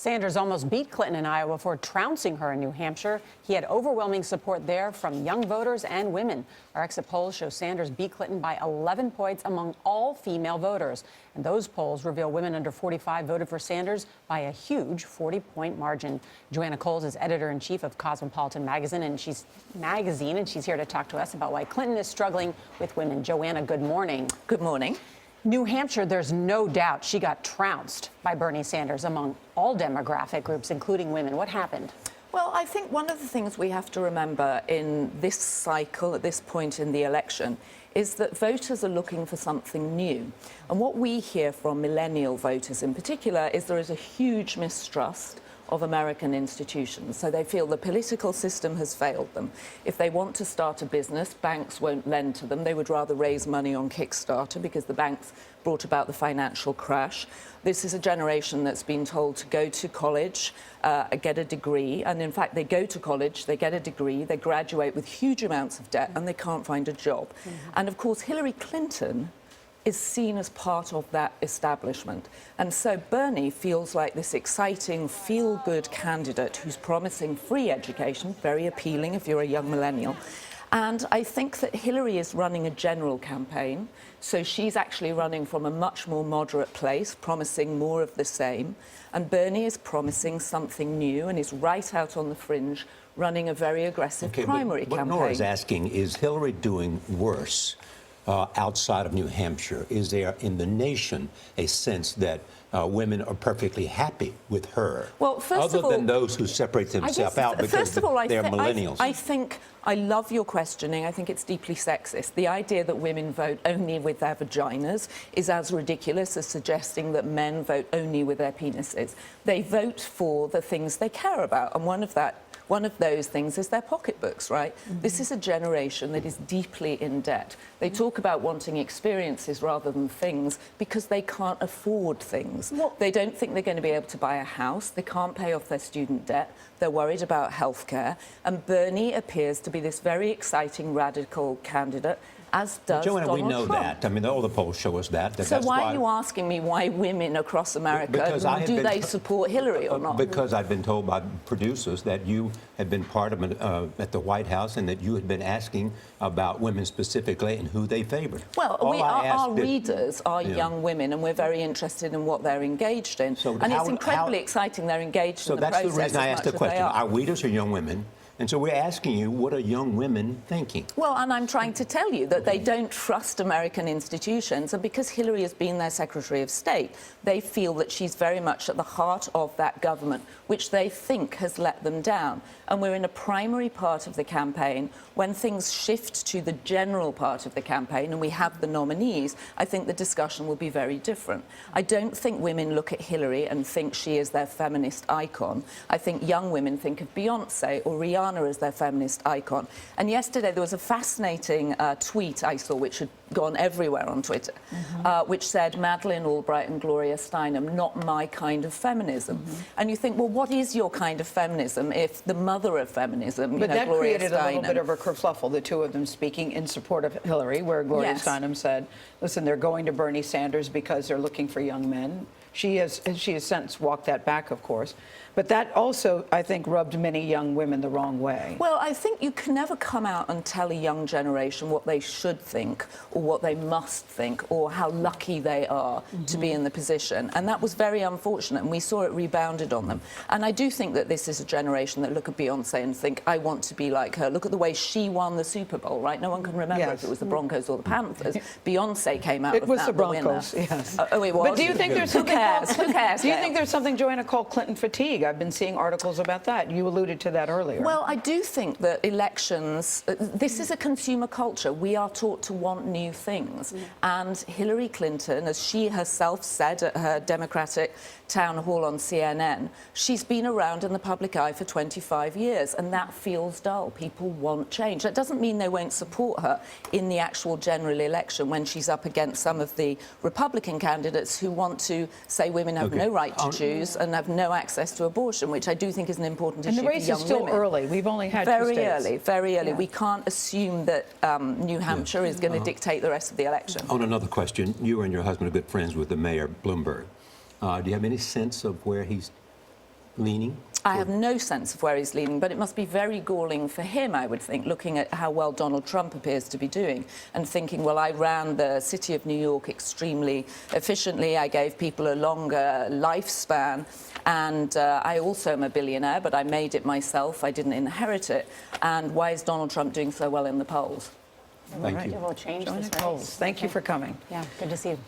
Sanders almost beat Clinton in Iowa before trouncing her in New Hampshire. He had overwhelming support there from young voters and women. Our exit polls show Sanders beat Clinton by 11 points among all female voters. And those polls reveal women under 45 voted for Sanders by a huge 40-point margin. Joanna Coles is editor-in-chief of Cosmopolitan magazine, and she's here to talk to us about why Clinton is struggling with women. Joanna, good morning. Good morning. New Hampshire, there's no doubt she got trounced by Bernie Sanders among all demographic groups, including women. What happened? Well, I think one of the things we have to remember in this cycle, at this point in the election, is that voters are looking for something new. And what we hear from millennial voters in particular is there is a huge mistrust of American institutions. So they feel the political system has failed them. If they want to start a business, banks won't lend to them. They would rather raise money on Kickstarter because the banks brought about the financial crash. This is a generation that's been told to go to college, get a degree, and in fact they go to college, they get a degree, they graduate with huge amounts of debt, and they can't find a job. And of course Hillary Clinton is seen as part of that establishment. And so Bernie feels like this exciting, feel-good candidate who's promising free education, very appealing if you're a young millennial. And I think that Hillary is running a general campaign, so she's actually running from a much more moderate place, promising more of the same. And Bernie is promising something new and is right out on the fringe, running a very aggressive primary campaign. What Nora's asking, is Hillary doing worse outside of New Hampshire? Is there in the nation a sense that women are perfectly happy with her? Well, first of all, other than those who separate themselves out because they're millennials. I love your questioning. I think it's deeply sexist. The idea that women vote only with their vaginas is as ridiculous as suggesting that men vote only with their penises. They vote for the things they care about, and one of those things is their pocketbooks, right? This is a generation that is deeply in debt. They talk about wanting experiences rather than things because they can't afford things. They don't think they're going to be able to buy a house. They can't pay off their student debt. They're worried about healthcare. And Bernie appears to be this very exciting radical candidate, as does Joanna, Donald we know Trump. that. I mean, all the polls show us that. So why are you asking me why women across America, do they support Hillary or not? Because I've been told by producers that you had been part of at the White House and that you had been asking about women specifically and who they favored. Well, our readers are young women, and we're very interested in what they're engaged in. And it's incredibly exciting they're engaged in the process. So that's the reason I asked the question. Our readers are young women. And so we're asking you, what are young women thinking? Well, and I'm trying to tell you that they don't trust American institutions, and because Hillary has been their Secretary of State, they feel that she's very much at the heart of that government, which they think has let them down. And we're in a primary part of the campaign. When things shift to the general part of the campaign and we have the nominees, I think the discussion will be very different. I don't think women look at Hillary and think she is their feminist icon. I think young women think of Beyonce or Rihanna as their feminist icon. And yesterday there was a fascinating tweet I saw, which had gone everywhere on Twitter, which said, Madeleine Albright and Gloria Steinem, not my kind of feminism. And you think, well, what is your kind of feminism if the mother of feminism, but that Gloria created Steinem, a little bit of a kerfluffle, the two of them speaking in support of Hillary, where Gloria Steinem said, listen, they're going to Bernie Sanders because they're looking for young men. She has since walked that back, of course. But that also, I think, rubbed many young women the wrong way. Well, I think you can never come out and tell a young generation what they should think or what they must think or how lucky they are to be in the position. And that was very unfortunate, and we saw it rebounded on them. And I do think that this is a generation that look at Beyonce and think, I want to be like her. Look at the way she won the Super Bowl, right? No one can remember if it was the Broncos or the Panthers. Beyonce came out of that the Broncos, winner. yes. Oh, it was? But do you think there's something Who cares? Do you think there's something, Joanna, called Clinton fatigue? I've been seeing articles about that. You alluded to that earlier. Well, I do think that elections, this is a consumer culture. We are taught to want new things. And Hillary Clinton, as she herself said at her Democratic town hall on CNN, she's been around in the public eye for 25 years, and that feels dull. People want change. That doesn't mean they won't support her in the actual general election when she's up against some of the Republican candidates who want to say women have no right to choose and have no access to abortion, which I do think is an important issue for young women. And the race is still early. We've only had very 2 states. Very early. We can't assume that New Hampshire is going to dictate the rest of the election. On another question, you and your husband are good friends with the mayor, Bloomberg. Do you have any sense of where he's leaning? I have no sense of where he's leaning, but it must be very galling for him, I would think, looking at how well Donald Trump appears to be doing and thinking, well, I ran the city of New York extremely efficiently. I gave people a longer lifespan. And I also am a billionaire, but I made it myself. I didn't inherit it. And why is Donald Trump doing so well in the polls? Thank you. It will change Joanna this race. Coles, thank you for coming. Yeah, good to see you.